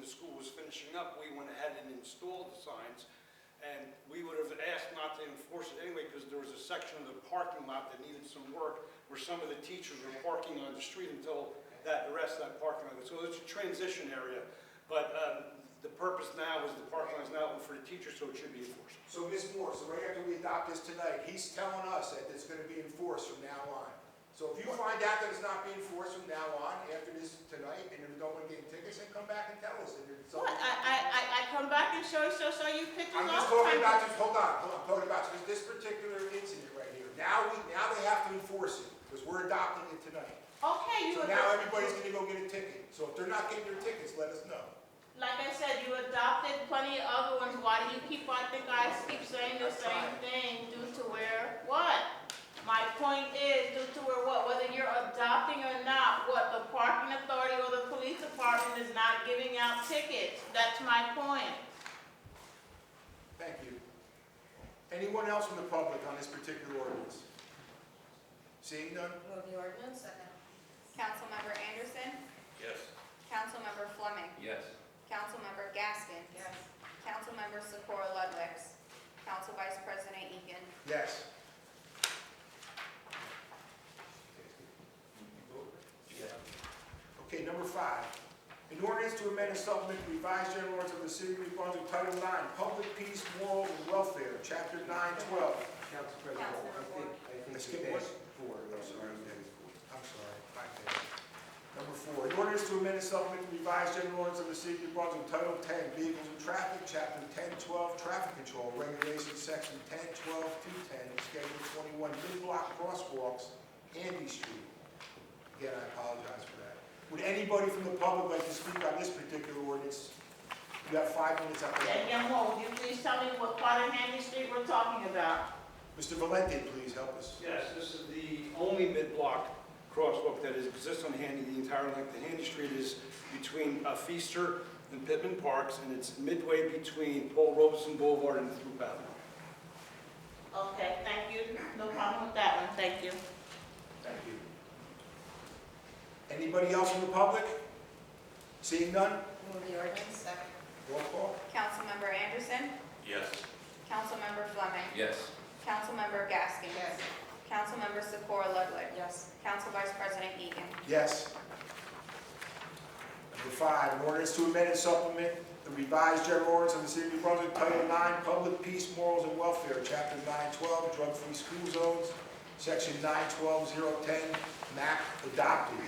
the school was finishing up, we went ahead and installed the signs. And we would have asked not to enforce it anyway because there was a section of the parking lot that needed some work where some of the teachers were parking on the street until the rest of that parking lot. So it's a transition area. But the purpose now is the parking lot is now open for the teachers, so it should be enforced. So Ms. Moore, so right after we adopt this tonight, he's telling us that it's going to be enforced from now on. So if you find out that it's not being enforced from now on, after this tonight, and you don't want to get tickets, then come back and tell us. What? I come back and show you pictures I'm all just the talking time. about, I'm talking about this particular incident right here. Now they have to enforce it, because we're adopting it tonight. Okay, So now everybody's going to go get a ticket. So if they're not getting their tickets, let us know. like I said, you adopted plenty of other ones. Why do you keep, I think I keep saying the same thing due to where, what? My point is due to where what? Whether you're adopting or not, what? The parking authority or the police department is not giving out tickets. That's my point. Thank you. Anyone else from the public on this particular ordinance? Seeing none? Move the ordinance. Second. Councilmember Anderson. Yes. Councilmember Fleming. Yes. Councilmember Gaskin. Yes. Councilmember Sikora Ludwig. Council Vice President Egan. Yes. Okay, number 5. An ordinance to amend and supplement the revised general ordinance of the City of New Brunswick, Title 9, Public Peace, Morals, and Welfare, Chapter 912. Council President, I think Let's you skip passed 4. I'm sorry. My bad. Number 4, an ordinance to amend and supplement the revised general ordinance of the City of New Brunswick, Title 10, Vehicles and Traffic, Chapter 1012, Traffic Control, Regulations, Section 1012, 210, Schedule 21, mid-block crosswalks, Andy Street. Again, I apologize for that. Would anybody from the public like to speak on this particular ordinance? You have 5 minutes after that. Young would you please tell me what part of Handy Street we're talking about? Mr. Valente, please help us. Yes, this is the only mid-block crosswalk that exists on Handy, the entire length. The Handy Street is between Feaster and Pittman Parks, and it's midway between Paul Robeson Boulevard and Throop Avenue. Okay, thank you. No problem with that one. Thank you. Thank you. Anybody else from the public? Seeing none? Move the ordinance. Second. Roll call. Councilmember Anderson. Yes. Councilmember Fleming. Yes. Councilmember Gaskin. Yes. Councilmember Sikora Ludwig. Yes. Council Vice President Egan. Yes. Number 5, an ordinance to amend and supplement the revised general ordinance of the City of New Brunswick, Title 9, Public Peace, Morals, and Welfare, Chapter 912, Drug-Free School Zones, Section 912010, MAP adopted.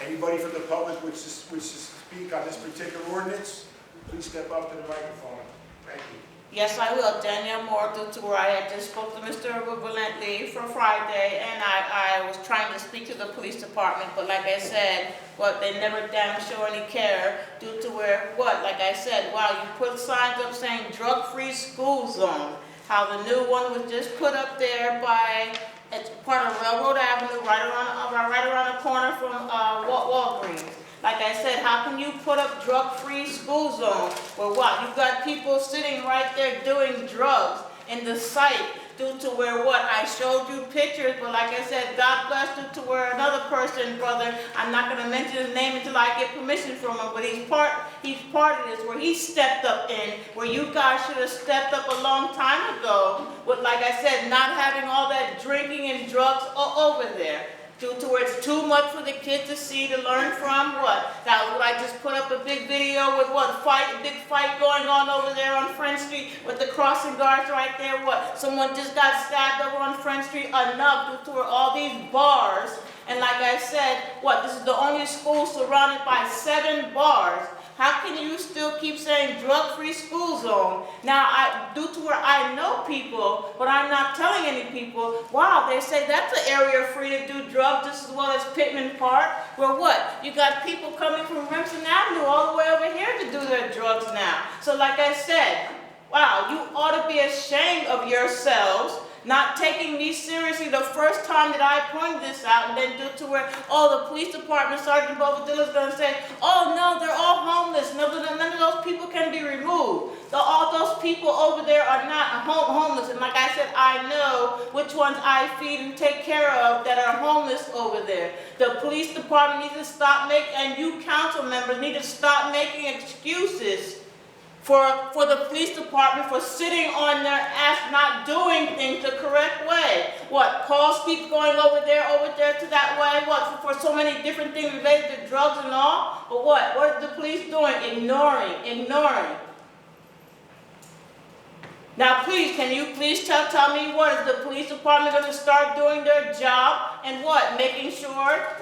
Anybody from the public which to speak on this particular ordinance, please step up to the microphone. Thank you. Yes, I will. Danielle Moore, due to where I had just spoke to Mr. Valente for Friday, and I was trying to speak to the police department, but like I said, they never damn show any care due to where, like I said, wow, you put signs up saying drug-free school zone, how the new one was just put up there by, it's part of Railroad Avenue, right around the corner from Walgreens. Like I said, how can you put up drug-free school zone where what? You've got people sitting right there doing drugs in the site due to where what? I showed you pictures, but like I said, God bless due to where another person, brother, I'm not going to mention his name until I get permission from him, but he's part of this where he stepped up in, where you guys should have stepped up a long time ago with, like I said, not having all that drinking and drugs over there. Due to where it's too much for the kids to see, to learn from, what? That was what I just put up a big video with what? A big fight going on over there on French Street with the crossing guards right there, what? Someone just got stabbed over on French Street, enough due to where all these bars, and like I said, what? This is the only school surrounded by 7 bars. How can you still keep saying drug-free school zone? Now, due to where I know people, but I'm not telling any people, wow, they say that's an area free to do drugs just as well as Pittman Park, where what? You got people coming from Remsen Avenue all the way over here to do their drugs now. So like I said, wow, you ought to be ashamed of yourselves not taking me seriously the first time that I pointed this out, and then due to where, oh, the police department, Sergeant Bobadilla's gonna say, oh, no, they're all homeless, none of those people can be removed. All those people over there are not homeless, and like I said, I know which ones I feed and take care of that are homeless over there. The police department needs to stop and you council members need to stop making excuses for the police department for sitting on their ass, not doing things the correct way. What, calls keep going over there to that way? What, for so many different things related to drugs and all? But what are the police doing? Ignoring. Now please, can you please tell me what is the police department going to start doing their job and what? Making sure, Let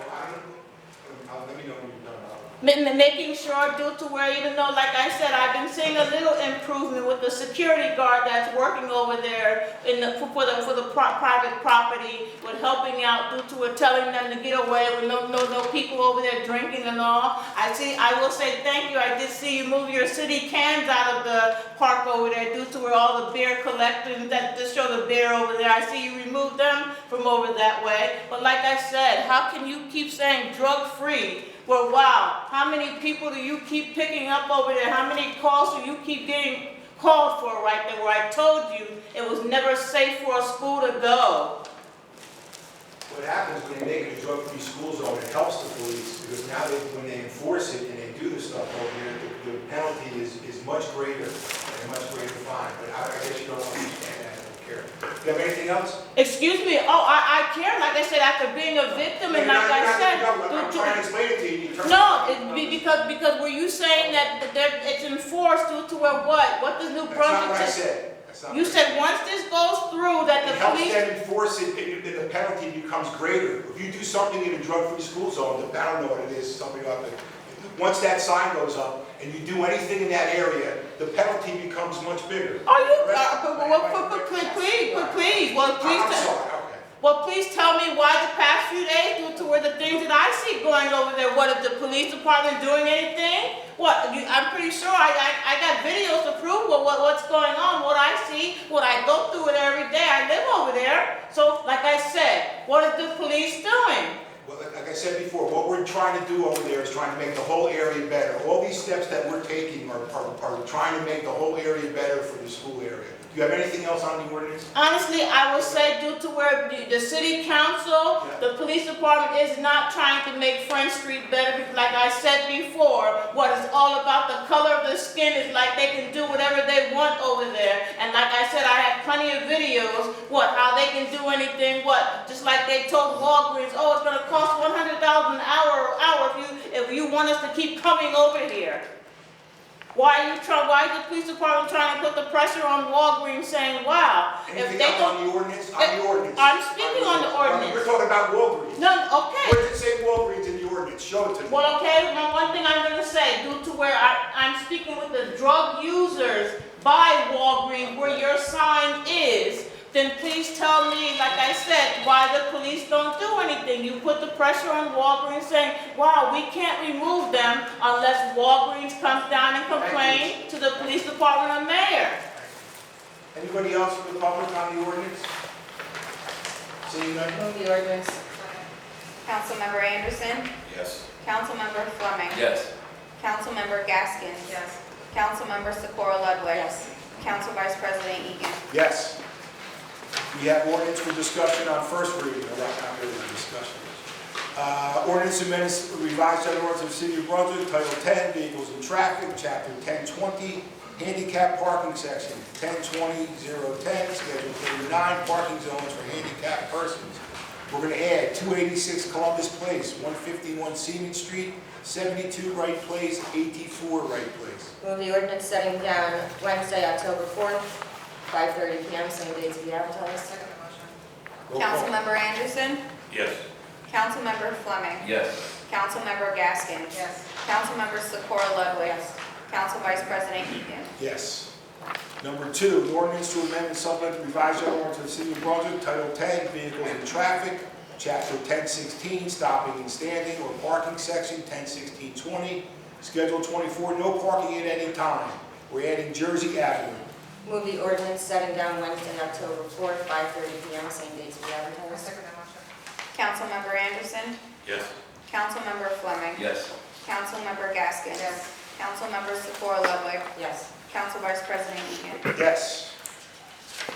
me know when you're done. making sure due to where, even though, like I said, I've been seeing a little improvement with the security guard that's working over there for the private property, with helping out due to it, telling them to get away with no people over there drinking and all. I will say thank you. I did see you move your city cans out of the park over there due to where all the beer collectors that just show the beer over there. I see you removed them from over that way. But like I said, how can you keep saying drug-free? Well, wow, how many people do you keep picking up over there? How many calls do you keep getting called for right there where I told you it was never safe for a school to go? What happens when they make it a drug-free school zone, it helps the police, because now when they enforce it and they do the stuff over there, the penalty is much greater and a much greater fine. But I guess you don't understand that, I don't care. Do you have anything else? Excuse me, oh, I care, like I said, after being a victim, and like I said, I'm trying to explain it to you. because were you saying that it's enforced due to where what? What does New Brunswick? That's not what I said. You said once this goes through, that the It helps police. them enforce it, and the penalty becomes greater. If you do something in a drug-free school zone, I don't know what it is, something up there. Once that sign goes up, and you do anything in that area, the penalty becomes much bigger. Are you? Please. Well, please. I'm sorry, okay. Well, please tell me why the past few days, due to where the things that I see going over there. What is the police department doing anything? What? I'm pretty sure I got videos to prove what's going on. What I see, what I go through it every day. I live over there. So, like I said, what is the police doing? Well, like I said before, what we're trying to do over there is trying to make the whole area better. All these steps that we're taking are trying to make the whole area better for the school area. Do you have anything else on the ordinance? Honestly, I will say due to where the city council, the police department is not trying to make Front Street better. Because like I said before, what is all about the color of the skin is like they can do whatever they want over there. And like I said, I had plenty of videos, how they can do anything, just like they told Walgreens, oh, it's going to cost $100 an hour if you want us to keep coming over here. Why is the police department trying to put the pressure on Walgreens saying, wow, Anything if they else don't... on the ordinance? On the ordinance. I'm speaking on the ordinance. We're talking about Walgreens. No, okay. Where does it say Walgreens in the ordinance? Show it to me. Well, okay, one thing I'm going to say, due to where I'm speaking with the drug users by Walgreens, where your sign is, then please tell me, like I said, why the police don't do anything. You put the pressure on Walgreens saying, wow, we can't remove them unless Walgreens comes down and complain to the police department or mayor. Anybody else from the public on the ordinance? Seeing none? Move the ordinance. Councilmember Anderson. Yes. Councilmember Fleming. Yes. Councilmember Gaskin. Yes. Councilmember Socorro Ludwig. Yes. Council Vice President Egan. Yes. We have ordinance for discussion on first reading. Not really a discussion. Ordinance amendments revised general ordinance of the City of Brunswick, Title 10, Vehicles and Traffic, Chapter 1020, Handicap Parking Section, 1020-010, Schedule 39, Parking Zones for Handicapped Persons. We're going to add 286 Columbus Place, 151 Seaman Street, 72 Wright Place, 84 Wright Place. Move the ordinance setting down Wednesday, October 4th, 5:30 p.m., same day to be advertised. Second motion. Roll call. Councilmember Anderson. Yes. Councilmember Fleming. Yes. Councilmember Gaskin. Yes. Councilmember Socorro Ludwig. Yes. Council Vice President Egan. Yes. Number 2, an ordinance to amend and supplement the revised general ordinance of the City of Brunswick, Title 10, Vehicles and Traffic, Chapter 1016, Stopping and Standing or Parking Section, 1016-20, Schedule 24, no parking at any time. We're adding Jersey Avenue. Move the ordinance setting down Wednesday, October 4th, 5:30 PM, same date to be advertised. Councilmember Anderson. Yes. Councilmember Fleming. Yes. Councilmember Gaskin. Councilmember Secor Ludwig. Yes. Council Vice President Egan. Yes.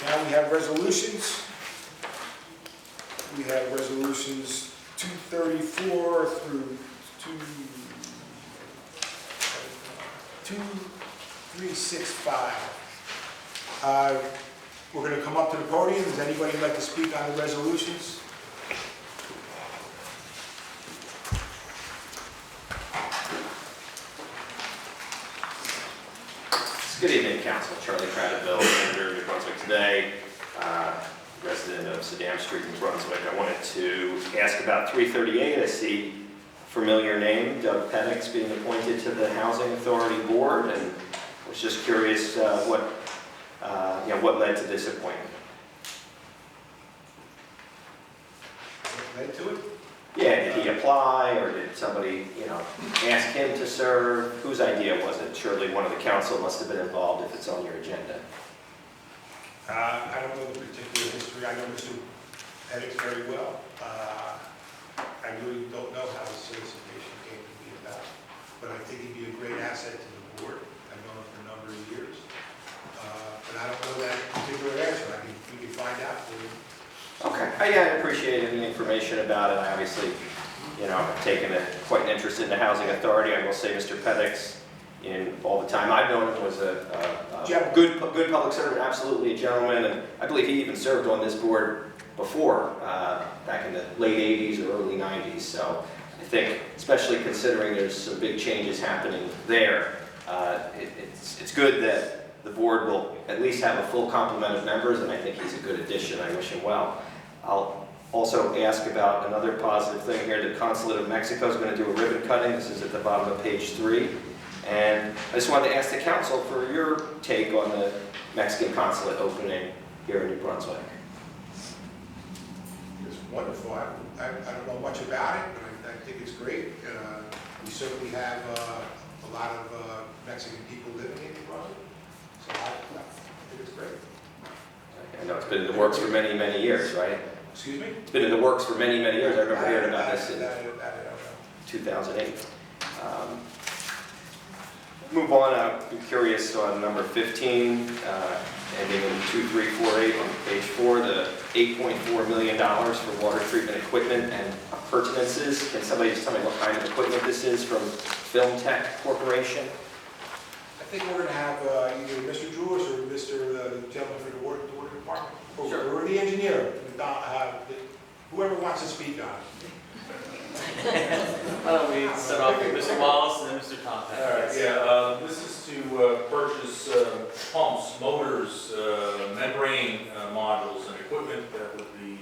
Now we have resolutions. We have resolutions 234 through 2365. We're going to come up to the podium. Does anybody like to speak on the resolutions? Good evening, Council. Charlie Cradaville, Senator of New Brunswick today, resident of Sedan Street in Brunswick. I wanted to ask about 338. I see a familiar name, Doug Penix, being appointed to the Housing Authority Board, and I was just curious what led to this appointment. Led to it? Yeah, did he apply, or did somebody, ask him to serve? Whose idea was it? Surely one of the council must have been involved if it's on your agenda. I don't know the particular history. I know Mr. Pettit very well. I really don't know how his solicitation came to be about, but I think he'd be a great asset to the board. I've known him for a number of years. But I don't know that particular answer. We can find out for you. Okay. I appreciate any information about it. I obviously, have taken quite an interest in the Housing Authority. I will say Mr. Pedix, in all the time I've known him, was a good public servant, absolutely a gentleman, and I believe he even served on this board before, back in the late 80s or early 90s. So I think, especially considering there's some big changes happening there, it's good that the board will at least have a full complement of members, and I think he's a good addition. I wish him well. I'll also ask about another positive thing here. The Consulate of Mexico is going to do a ribbon cutting. This is at the bottom of page 3. And I just wanted to ask the council for your take on the Mexican consulate opening here in New Brunswick. It's wonderful. I don't know much about it, but I think it's great. We certainly have a lot of Mexican people living in New Brunswick. So I think it's great. I know it's been in the works for many, many years, right? Excuse me? It's been in the works for many, many years. I remember hearing about this in I don't know. 2008. Move on. I'd be curious on number 15, ending in 2348 on page 4, the $8.4 million for water treatment equipment and appurtenances. Can somebody just tell me what kind of equipment this is from Film Tech Corporation? I think we're going to have either Mr. Drews or the gentleman for the water department, or the engineer, whoever wants to speak on it. Why don't we start off with Mr. Wallace and then Mr. Contact? All right, yeah, this is to purchase pumps, motors, membrane modules, and equipment that would be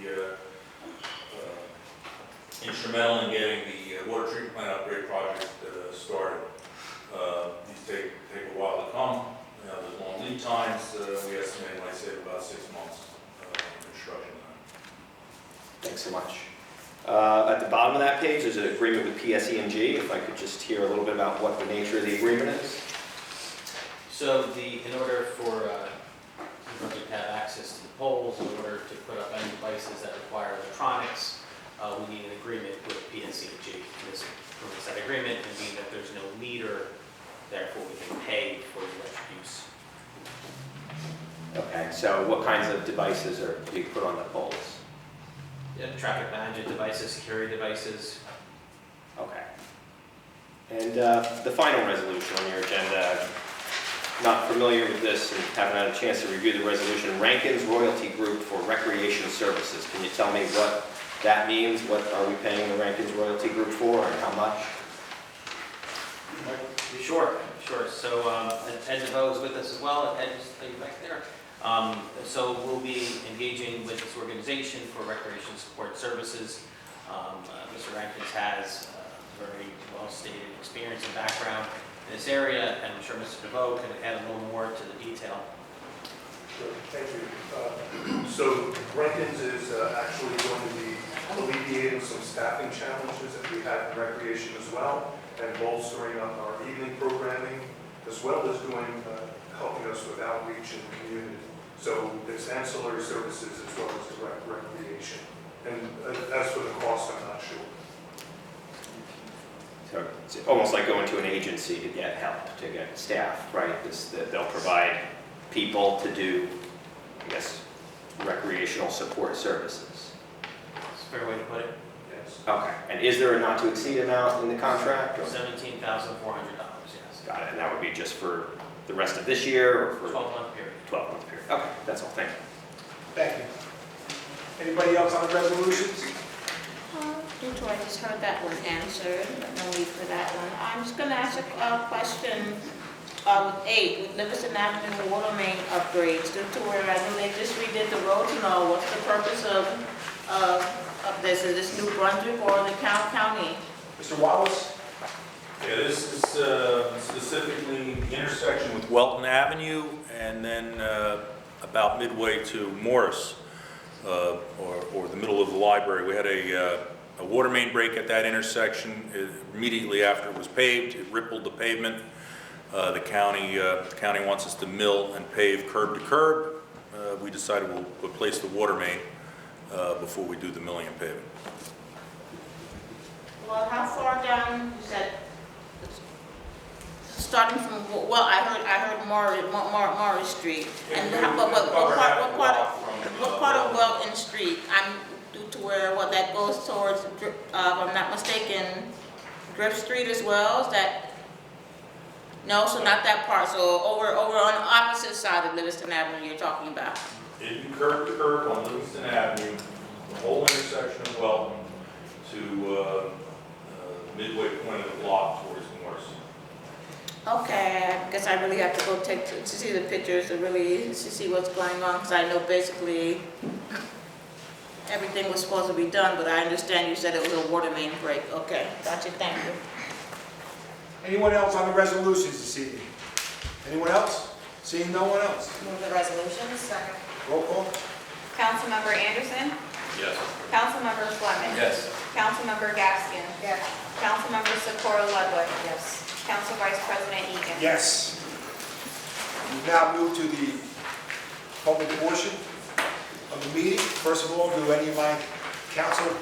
instrumental in getting the water treatment plant upgrade project started. These take a while to come. There's long lead times. We estimate, like I said, about 6 months construction time. Thanks so much. At the bottom of that page, there's an agreement with PSE&G. If I could just hear a little bit about what the nature of the agreement is. So in order for New Brunswick to have access to the poles, in order to put up any devices that require electronics, we need an agreement with PSE&G. This permits that agreement and means that there's no meter, therefore we can pay for the electric use. Okay, so what kinds of devices are being put on the poles? Yeah, traffic management devices, security devices. Okay. And the final resolution on your agenda, I'm not familiar with this and haven't had a chance to review the resolution. Rankin's Royalty Group for Recreation Services. Can you tell me what that means? What are we paying the Rankin's Royalty Group for and how much? Sure. So Ed DeVoe is with us as well. Ed, just are you back there? So we'll be engaging with this organization for recreation support services. Mr. Rankins has a very well-stated experience and background in this area, and I'm sure Mr. DeVoe can add a little more to the detail. Sure, thank you. So Rankins is actually going to be alleviating some staffing challenges that we have in recreation as well, and bolstering up our evening programming, as well as doing helping us with outreach in the community. So it's ancillary services as well as direct recreation. And as for the cost, I'm not sure. So it's almost like going to an agency to get help, to get staff, right? They'll provide people to do, I guess, recreational support services. That's a fair way to put it. Yes. Okay, and is there a not to exceed amount in the contract? Or? $17,400, yes. Got it, and that would be just for the rest of this year or for? 12-month period. 12-month period. Okay, that's all, thank you. Thank you. Anybody else on the resolutions? Due to I just heard that one answered, but no need for that one. I'm just gonna ask a question with 8, with Livingston Avenue water main upgrades, due to where I know they just redid the roads and all. What's the purpose of this? Is this New Brunswick or the county? Mr. Wallace? Yeah, this is specifically the intersection with Welton Avenue and then about midway to Morris, or the middle of the library. We had a water main break at that intersection. Immediately after it was paved, it rippled the pavement. The county wants us to mill and pave curb to curb. We decided we'll replace the water main before we do the milling and paving. Well, how far down is that? Starting from, well, I heard Morris Street. And what part of Welton Street? I'm due to where, what, that goes towards, if I'm not mistaken, Drift Street as well? Is that? No, so not that part. So over on the opposite side of Livingston Avenue you're talking about. If you curb to curb on Livingston Avenue, the whole intersection of Welton to midway point of the block towards Morris. Okay, I guess I really have to go to see the pictures to see what's going on, because I know basically everything was supposed to be done, but I understand you said it was a water main break. Okay, gotcha, thank you. Anyone else on the resolutions this evening? Anyone else? Seeing no one else? Move the resolutions. Second. Roll call? Councilmember Anderson. Yes. Councilmember Fleming. Yes. Councilmember Gaskin. Yes. Councilmember Socorro Ludwig. Yes. Council Vice President Egan. Yes. We now move to the public portion of the meeting. First of all, do any of my council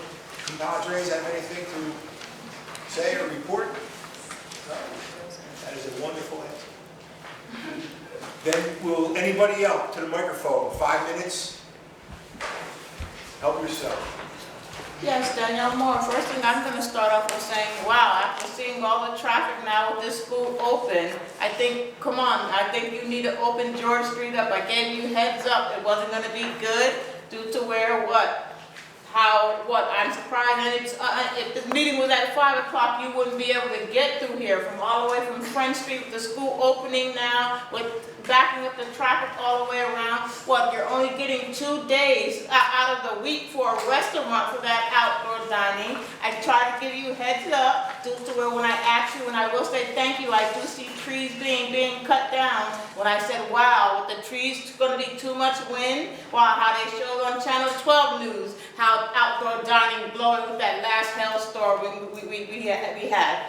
compadres have anything to say or report? No? That is a wonderful answer. Then will anybody else to the microphone? 5 minutes. Help yourself. Yes, Danielle Moore. First thing I'm going to start off with saying, wow, after seeing all the traffic now with this school open, I think, come on, I think you need to open George Street up. I gave you heads up. It wasn't going to be good due to where, what, how, what. I'm surprised. And it's, if this meeting was at 5 o'clock, you wouldn't be able to get through here from all the way from French Street with the school opening now, with backing up the traffic all the way around. What, you're only getting 2 days out of the week for a restaurant for that outdoor dining. I try to give you heads up due to where when I asked you, and I will say thank you, I do see trees being cut down. When I said, wow, with the trees going to be too much wind, wow, how they showed on Channel 12 News, how outdoor dining blowing with that last hailstorm we had.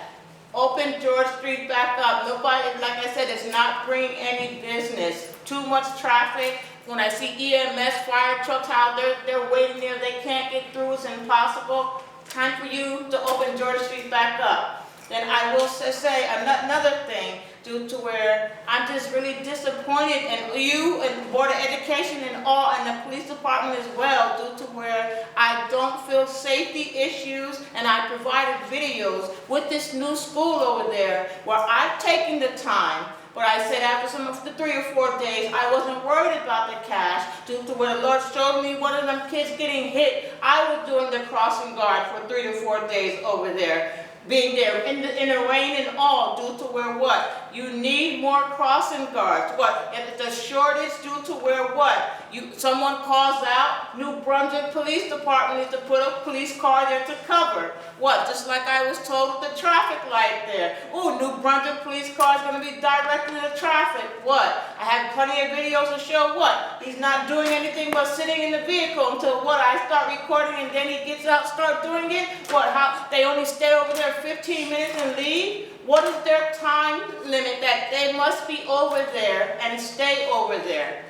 Open George Street back up. Nobody, like I said, it's not bringing any business. Too much traffic. When I see EMS, fire trucks, how they're waiting there, they can't get through, it's impossible. Time for you to open George Street back up. Then I will say another thing, due to where I'm just really disappointed in you and Board of Education and all, and the police department as well, due to where I don't feel safety issues, and I provided videos with this new school over there where I've taken the time. But I said after some of the 3 or 4 days, I wasn't worried about the cash due to where the Lord showed me one of them kids getting hit. I was doing the crossing guard for 3 to 4 days over there. Being there in the rain and all, due to where what? You need more crossing guards. What? If it's a shortage due to where what? Someone calls out, New Brunswick Police Department needs to put a police car there to cover. What, just like I was told with the traffic light there. Ooh, New Brunswick police car is gonna be directly to traffic. What? I have plenty of videos to show what? He's not doing anything but sitting in the vehicle until what? I start recording and then he gets out, start doing it? What, how, they only stay over there 15 minutes and leave? What is their time limit that they must be over there and stay over there?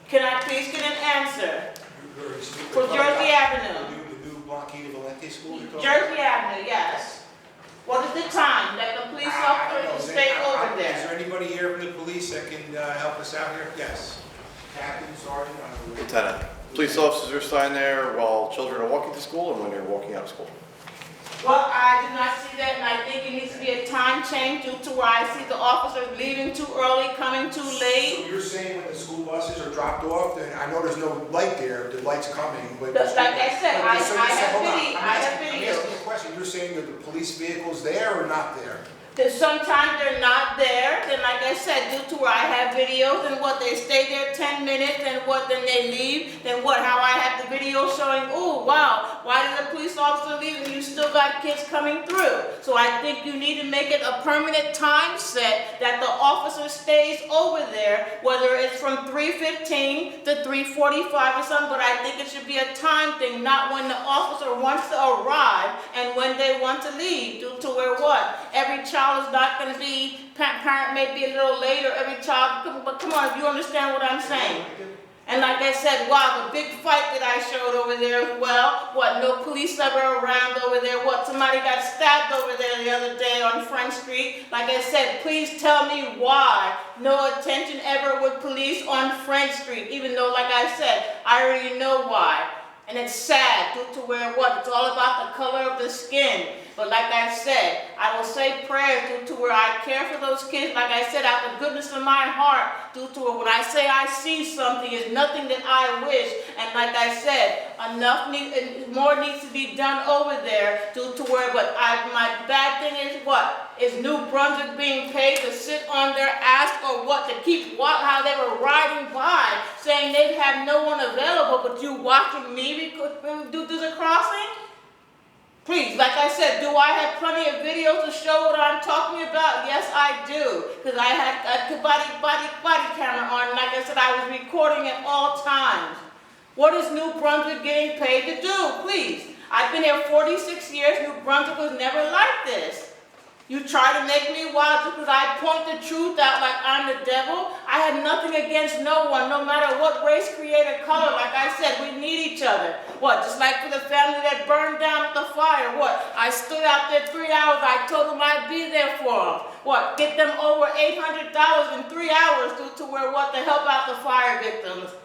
Can I please get an answer? For Jersey Avenue. The new Blanquita Valente school you're talking about? Jersey Avenue, yes. What is the time that the police officer will stay over Is there? there anybody here from the police that can help us out here? Yes. Captain, Sergeant, I don't know. Lieutenant, police officers are assigned there while children are walking to school and when they're walking out of school. Well, I did not see that, and I think it needs to be a time change due to where I see the officers leaving too early, coming too late. So you're saying when the school buses are dropped off, then I know there's no light there, the light's coming, but... Like I said, I So have hold on. video, I'm I have asking videos. you a question. You're saying that the police vehicle's there or not there? That sometimes they're not there, then like I said, due to where I have videos and what, they stay there 10 minutes and what, then they leave, then what, how I have the video showing, oh wow, why did the police officer leave and you still got kids coming through? So I think you need to make it a permanent time set that the officer stays over there, whether it's from 3:15 to 3:45 or something, but I think it should be a time thing, not when the officer wants to arrive and when they want to leave, due to where what, every child is not going to be, parent may be a little later, every child, but come on, you understand what I'm saying? And like I said, wow, the big fight that I showed over there, well, what, no police ever around over there, what, somebody got stabbed over there the other day on Front Street. Like I said, please tell me why no attention ever with police on Front Street, even though, like I said, I already know why. And it's sad due to where what, it's all about the color of the skin. But like I said, I will say prayers due to where I care for those kids. Like I said, out of the goodness of my heart, due to where when I say I see something, is nothing that I wish. And like I said, more needs to be done over there due to where, but my bad thing is what? Is New Brunswick being paid to sit on their ass or what? To keep how they were riding by, saying they'd have no one available, but you watching me do the crossing? Please, like I said, do I have plenty of videos to show what I'm talking about? Yes, I do. Because I had a body camera on, and like I said, I was recording at all times. What is New Brunswick getting paid to do? Please. I've been here 46 years. New Brunswick was never like this. You try to make me wild just because I point the truth out like I'm the devil. I have nothing against no one, no matter what race, creed, or color. Like I said, we need each other. What, just like for the family that burned down with the fire, what? I stood out there 3 hours. I told them I'd be there for them. What, get them over $800 in 3 hours due to where what, to help out the fire victims.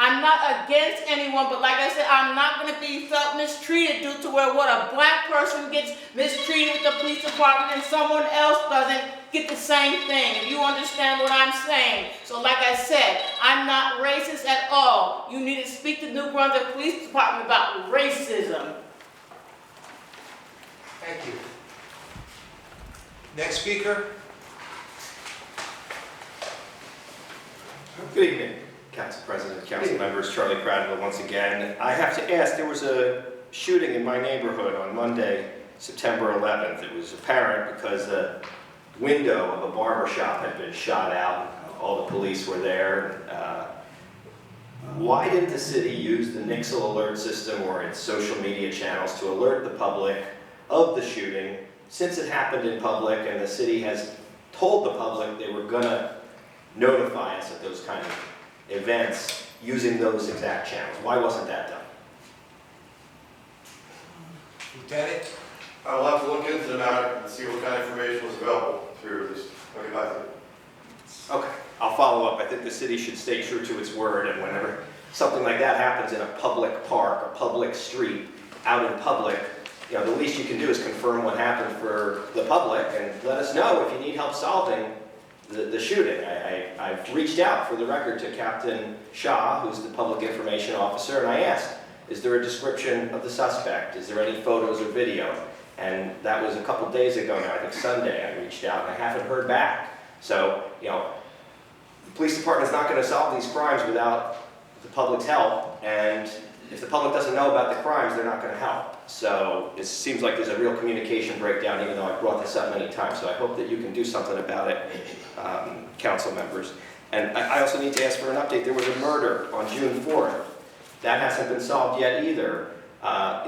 I'm not against anyone, but like I said, I'm not going to be felt mistreated due to where what, a black person gets mistreated with the police department and someone else doesn't get the same thing, if you understand what I'm saying. So like I said, I'm not racist at all. You need to speak to New Brunswick Police Department about racism. Thank you. Next speaker. Good evening, Council President, Council members, Charlie Pradville once again. I have to ask, there was a shooting in my neighborhood on Monday, September 11th. It was apparent because a window of a barber shop had been shot out. All the police were there. Why didn't the city use the Nixle alert system or its social media channels to alert the public of the shooting, since it happened in public and the city has told the public they were going to notify us of those kind of events using those exact channels? Why wasn't that done? Lieutenant? I'll have to look into the matter and see what kind of information was available through this. I'll get back to you. Okay, I'll follow up. I think the city should stay true to its word, and whenever something like that happens in a public park, a public street, out in public, you know, the least you can do is confirm what happened for the public and let us know if you need help solving the shooting. I've reached out, for the record, to Captain Shaw, who's the public information officer, and I asked, is there a description of the suspect? Is there any photos or video? And that was a couple days ago now, I think Sunday, I reached out and I haven't heard back. So, you know, the police department's not going to solve these crimes without the public's help, and if the public doesn't know about the crimes, they're not going to help. So it seems like there's a real communication breakdown, even though I've brought this up many times. So I hope that you can do something about it, council members. And I also need to ask for an update. There was a murder on June 4th. That hasn't been solved yet either.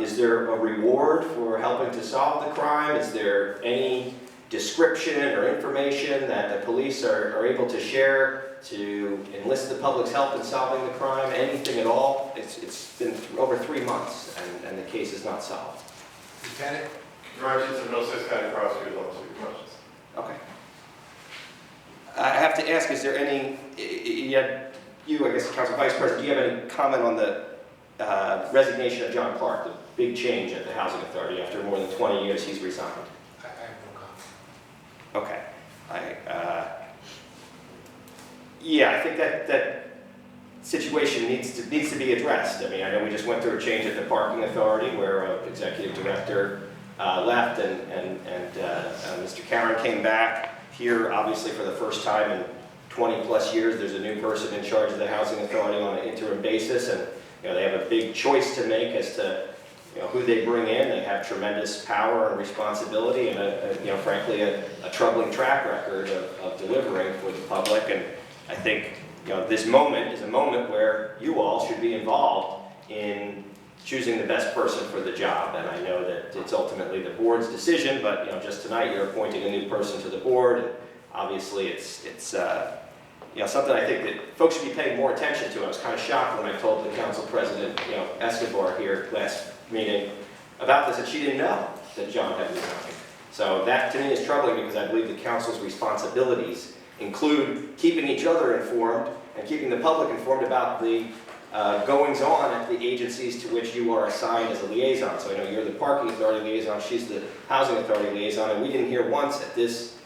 Is there a reward for helping to solve the crime? Is there any description or information that the police are able to share to enlist the public's help in solving the crime? Anything at all? It's been over 3 months and the case is not solved. Lieutenant? Directions of Middlesex County Prosecutor's Office, your questions. Okay. I have to ask, is there any, you, I guess, Council Vice President, do you have any comment on the resignation of John Clark, the big change at the Housing Authority? After more than 20 years, he's resigned. I have no comment. Okay. Yeah, I think that situation needs to be addressed. I mean, I know we just went through a change at the Parking Authority where an executive director left and Mr. Karen came back. Here, obviously, for the first time in 20 plus years, there's a new person in charge of the Housing Authority on an interim basis, and they have a big choice to make as to who they bring in. They have tremendous power and responsibility, and frankly, a troubling track record of delivering for the public. And I think this moment is a moment where you all should be involved in choosing the best person for the job. And I know that it's ultimately the board's decision, but just tonight you're appointing a new person to the board, and obviously it's something I think that folks should be paying more attention to. I was kind of shocked when I told the council president, Escobar here last meeting about this, and she didn't know that John had resigned. So that to me is troubling, because I believe the council's responsibilities include keeping each other informed and keeping the public informed about the goings-on at the agencies to which you are assigned as a liaison. So I know you're the Parking Authority liaison, she's the Housing Authority liaison, and we didn't hear once at this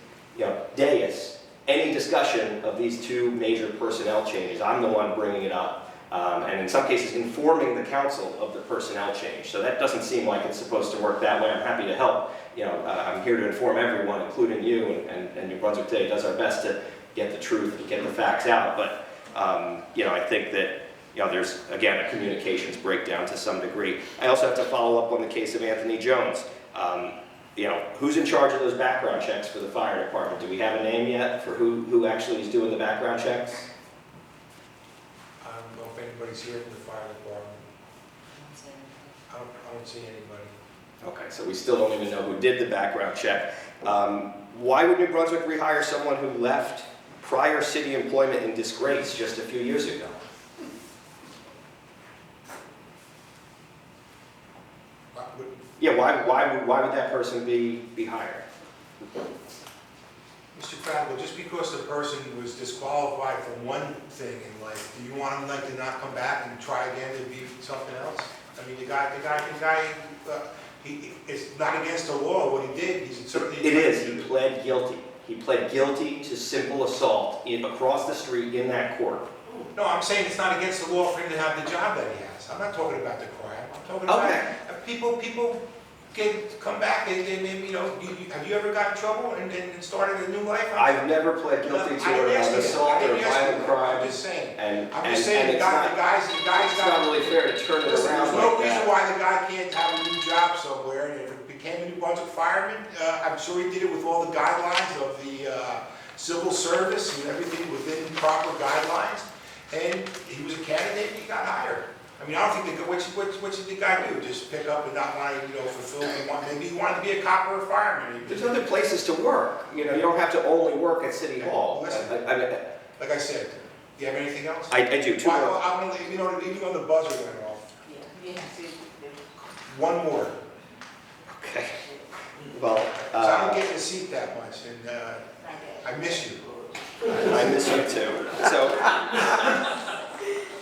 dais any discussion of these two major personnel changes. I'm the one bringing it up, and in some cases informing the council of the personnel change. So that doesn't seem like it's supposed to work that way. I'm happy to help. I'm here to inform everyone, including you, and New Brunswick Today does our best to get the truth and get the facts out. But I think that there's, again, a communications breakdown to some degree. I also have to follow up on the case of Anthony Jones. Who's in charge of those background checks for the fire department? Do we have a name yet for who actually is doing the background checks? I don't know if anybody's here from the fire department. I don't see anybody. Okay, so we still don't even know who did the background check. Why would New Brunswick rehire someone who left prior city employment in disgrace just a few years ago? Yeah, why would that person be hired? Mr. Cradwell, just because the person was disqualified from one thing in life, do you want him to not come back and try again to be something else? I mean, the guy, it's not against the law what he did. He's certainly. It is. He pled guilty. He pled guilty to simple assault across the street in that court. No, I'm saying it's not against the law for him to have the job that he has. I'm not talking about the crime. I'm talking about people can come back and have you ever got in trouble and started a new life? I've never pled guilty to an assault or a violent crime. I'm just saying. And the guy's it's not really fair to turn it around. There's no reason why the guy can't have a new job somewhere, and if it became a New Brunswick fireman, I'm sure he did it with all the guidelines of the civil service and everything within proper guidelines, and he was a candidate and he got hired. I mean, I don't think what did the guy do? Just pick up and not want to, fulfill? Maybe he wanted to be a cop or a fireman. There's other places to work. You don't have to only work at City Hall. Listen, like I said, do you have anything else? I do. Two more. Even though the buzzer went off. Yeah. One more. Okay. Well, I don't get to see that much, and I miss you. I miss you too. So.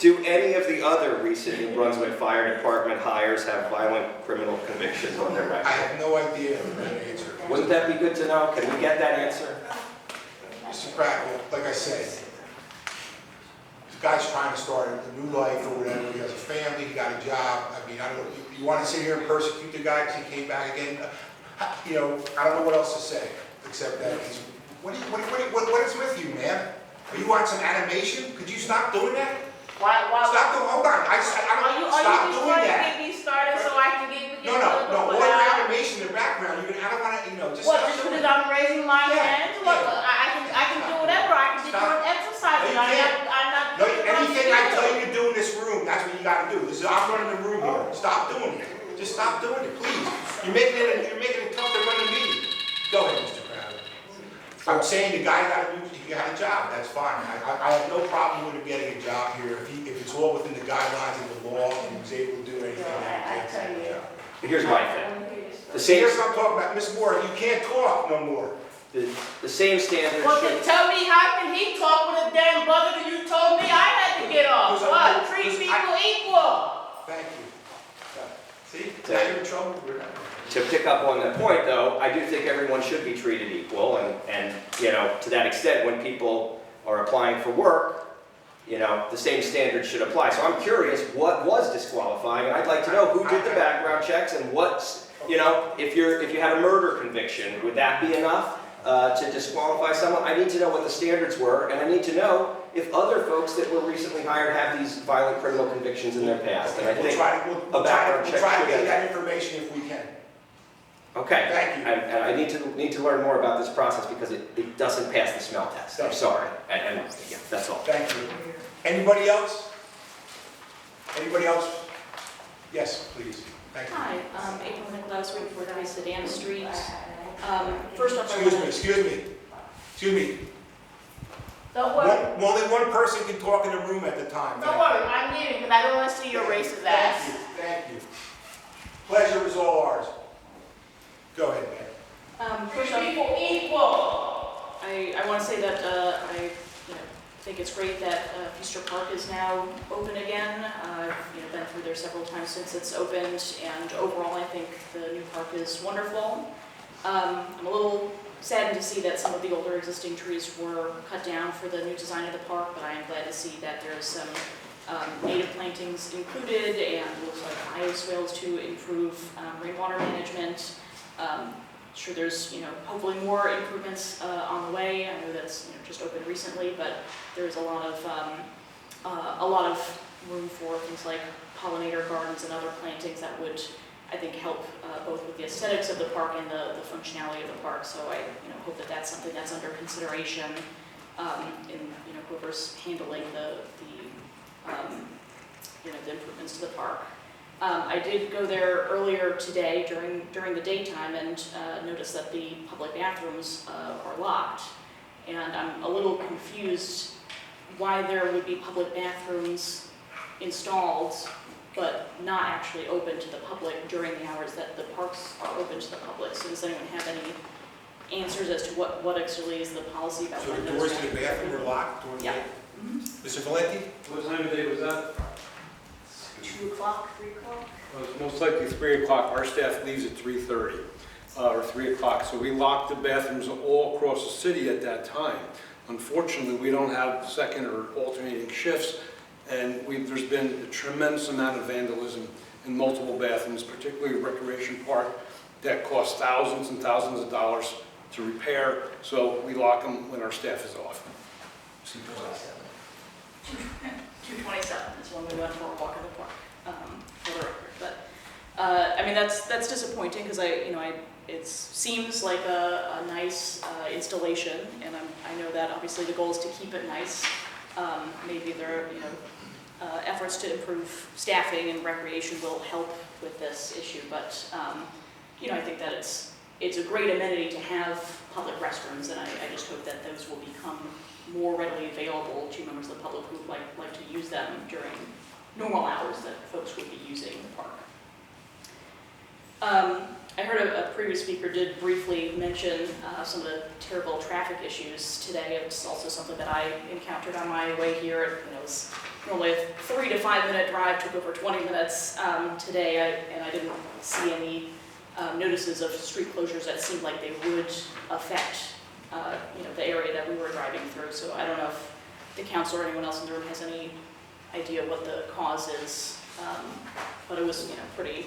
Do any of the other recent New Brunswick Fire Department hires have violent criminal convictions on their record? I have no idea the answer. Wouldn't that be good to know? Can we get that answer? Mr. Pratt, like I said, the guy's trying to start a new life or whatever. He has a family, he got a job. I mean, I don't know. You want to sit here and persecute the guy because he came back again? I don't know what else to say except that he's. What is with you, man? Are you on some animation? Could you stop doing that? Why? Stop doing, hold on, I Are don't, you stop just doing trying to that. get me started so I can get No, all your animation in the background, I don't wanna, just What, stop just doing because it. I'm raising my Yeah, hands? Look, yeah. I can do whatever, I can do Stop. different exercises. No, you can't. I'm not. No, anything I tell you to do in this room, that's what you gotta do. I'm running the room here. Stop doing it. Just stop doing it, please. You're making it tough to run the meeting. Go ahead, Mr. Crowder. I'm saying the guy he got a job, that's fine. I have no problem with him getting a job here if it's all within the guidelines of the law and he was able to do anything. I tell you. Here's my thing. The same, Here's what I'm talking about, Ms. Moore, you can't talk no more. the same standard Well, should. then tell me, how can he talk with a damn buzzer that you told me I had to get off? What? Treat people equal. Thank you. See, now you're in trouble. To pick up on that point, though, I do think everyone should be treated equal, and to that extent, when people are applying for work, the same standards should apply. So I'm curious, what was disqualifying, and I'd like to know who did the background checks and what's, if you had a murder conviction, would that be enough to disqualify someone? I need to know what the standards were, and I need to know if other folks that were recently hired have these violent criminal convictions in their past. And I think We'll try to get that information if we can. Okay. Thank you. And I need to learn more about this process because it doesn't pass the smell test. I'm sorry. And yeah, that's all. Thank you. Anybody else? Anybody else? Yes, please. Thank you. Hi, April Nicholas, for the Sedan Street. First off, Excuse me. Don't worry. Only one person can talk in the room at the time. Don't worry, I'm leaving because I don't want to see your racist ass. Thank you. Pleasure is all ours. Go ahead, man. First off, People equal. I want to say that I think it's great that Feaster Park is now open again. I've been through there several times since it's opened, and overall I think the new park is wonderful. I'm a little saddened to see that some of the older existing trees were cut down for the new design of the park, but I am glad to see that there's some native plantings included, and it looks like bioswales to improve rainwater management. Sure, there's hopefully more improvements on the way. I know that's just opened recently, but there's a lot of room for things like pollinator gardens and other plantings that would, I think, help both with the aesthetics of the park and the functionality of the park. So I hope that that's something that's under consideration in whoever's handling the improvements to the park. I did go there earlier today during the daytime and noticed that the public bathrooms are locked. And I'm a little confused why there would be public bathrooms installed but not actually open to the public during the hours that the parks are open to the public. So does anyone have any answers as to what actually is the policy about So when the those doors to the bathroom are locked? Yeah. Mr. Valenti? What time of day was that? 2 o'clock, 3 o'clock? Well, it's most likely 3 o'clock. Our staff leaves at 3:30 or 3 o'clock. So we locked the bathrooms all across the city at that time. Unfortunately, we don't have second or alternating shifts, and there's been a tremendous amount of vandalism in multiple bathrooms, particularly Recreation Park, that costs thousands and thousands of dollars to repair. So we lock them when our staff is off. 2:27 is when we went for a walk in the park, for the record. But I mean, that's disappointing because it seems like a nice installation, and I know that obviously the goal is to keep it nice. Maybe there are efforts to improve staffing and recreation will help with this issue, but I think that it's a great amenity to have public restrooms, and I just hope that those will become more readily available to members of the public who would like to use them during normal hours that folks would be using the park. I heard a previous speaker did briefly mention some of the terrible traffic issues today. It's also something that I encountered on my way here. It was normally a 3 to 5 minute drive, took over 20 minutes today, and I didn't see any notices of street closures that seemed like they would affect the area that we were driving through. So I don't know if the council or anyone else in the room has any idea what the cause is, but it was pretty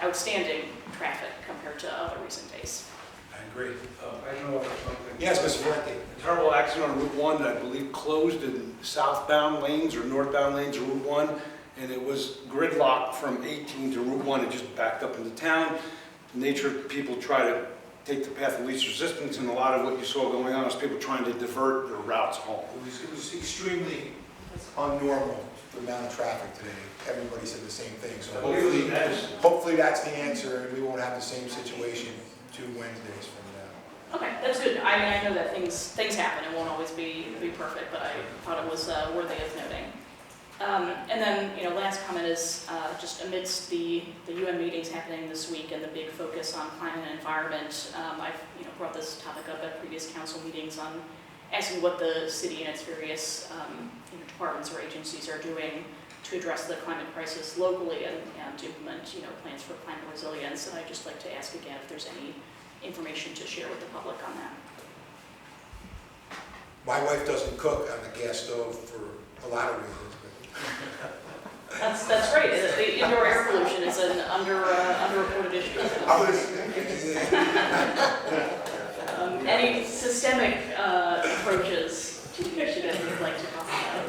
outstanding traffic compared to other recent days. I agree. I know of something. Yes, Mr. Valenti. In terrible accident on Route 1 that I believe closed in southbound lanes or northbound lanes of Route 1, and it was gridlocked from 18 to Route 1. It just backed up into town. Nature, people try to take the path of least resistance, and a lot of what you saw going on was people trying to divert their routes home. It was extremely unnormal, the amount of traffic today. Everybody said the same thing, so hopefully that's the answer, and we won't have the same situation 2 Wednesdays from now. Okay, that's good. I mean, I know that things happen. It won't always be perfect, but I thought it was worthy of noting. And then, last comment is just amidst the UN meetings happening this week and the big focus on climate and environment, I've brought this topic up at previous council meetings on asking what the city and its various departments or agencies are doing to address the climate crisis locally and to implement plans for climate resilience. And I'd just like to ask again if there's any information to share with the public on that. My wife doesn't cook on the gas stove for a lot of reasons. That's great. The indoor air pollution is an underreported issue. Any systemic approaches to the issue that you'd like to talk about?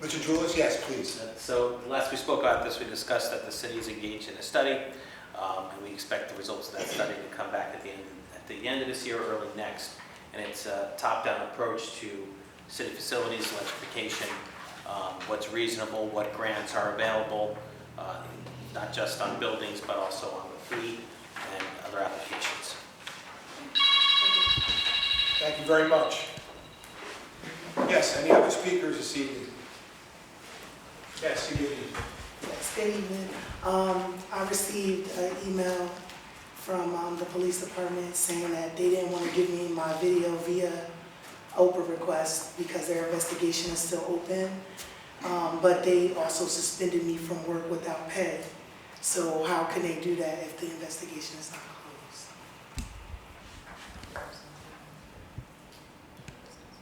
Mr. Julius, yes, please. So last we spoke about this, we discussed that the city is engaged in a study, and we expect the results of that study to come back at the end of this year or early next. And it's a top-down approach to city facilities, electrification, what's reasonable, what grants are available, not just on buildings, but also on the fleet and other applications. Thank you very much. Yes, any other speakers this evening? Yes, good evening. Yes, good evening. I received an email from the police department saying that they didn't want to give me my video via Oprah request because their investigation is still open. But they also suspended me from work without pay. So how can they do that if the investigation is not closed?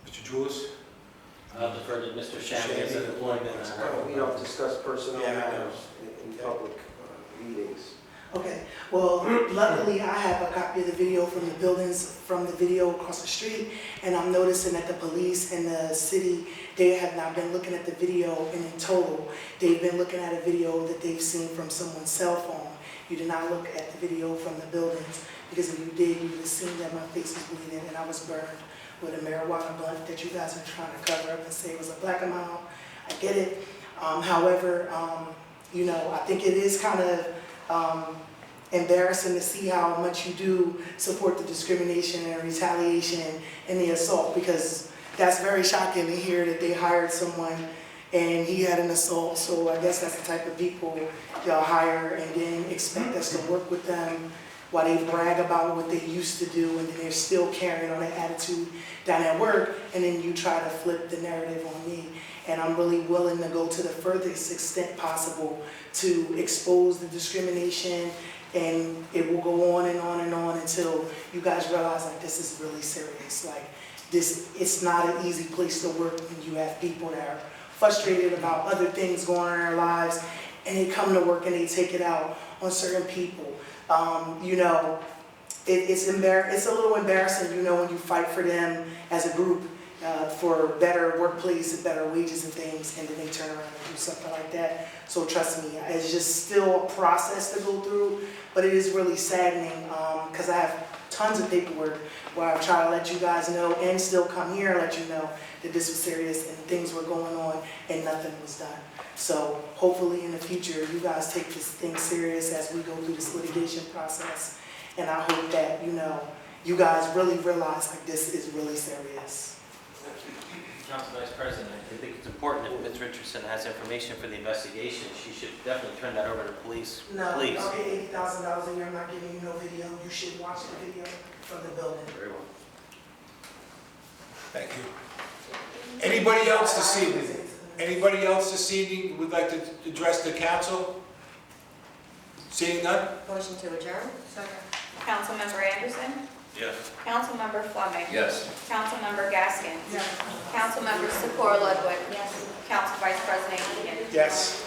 Mr. Julius? I'll defer to Mr. Shammy as an employment. We don't discuss personnel Yeah, I know. matters in public meetings. Okay, well, luckily I have a copy of the video from the video across the street, and I'm noticing that the police and the city, they have not been looking at the video in total. They've been looking at a video that they've seen from someone's cell phone. You did not look at the video from the buildings, because if you did, you would have seen that my face was bleeding and I was burned with a marijuana blunt that you guys are trying to cover up and say it was a black amount. I get it. However, I think it is kind of embarrassing to see how much you do support the discrimination and retaliation and the assault, because that's very shocking to hear that they hired someone and he had an assault. So I guess that's the type of people y'all hire and then expect us to work with them while they brag about what they used to do, and then they're still carrying on that attitude down at work, and then you try to flip the narrative on me. And I'm really willing to go to the furthest extent possible to expose the discrimination, and it will go on and on and on until you guys realize like this is really serious. Like this, it's not an easy place to work when you have people that are frustrated about other things going on in their lives, and they come to work and they take it out on certain people. It's a little embarrassing, when you fight for them as a group for better workplace and better wages and things, and then they turn around and do something like that. So trust me, it's just still a process to go through, but it is really saddening because I have tons of paperwork where I've tried to let you guys know and still come here and let you know that this was serious and things were going on and nothing was done. So hopefully in the future, you guys take this thing serious as we go through this litigation process. And I hope that, you guys really realize like this is really serious. Council Vice President, I think it's important if Ms. Richardson has information for the investigation, she should definitely turn that over to police. No, Please. I'll get $80,000 a year. I'm not giving you no video. You should watch the video from the building. Very well. Thank you. Anybody else this evening? Anybody else this evening would like to address the council? Seeing none? Motion to adjourn? Councilmember Anderson. Yes. Councilmember Fleming. Yes. Councilmember Gaskin. Yes. Councilmember Secor Ludwig. Yes. Council Vice President Egan. Yes.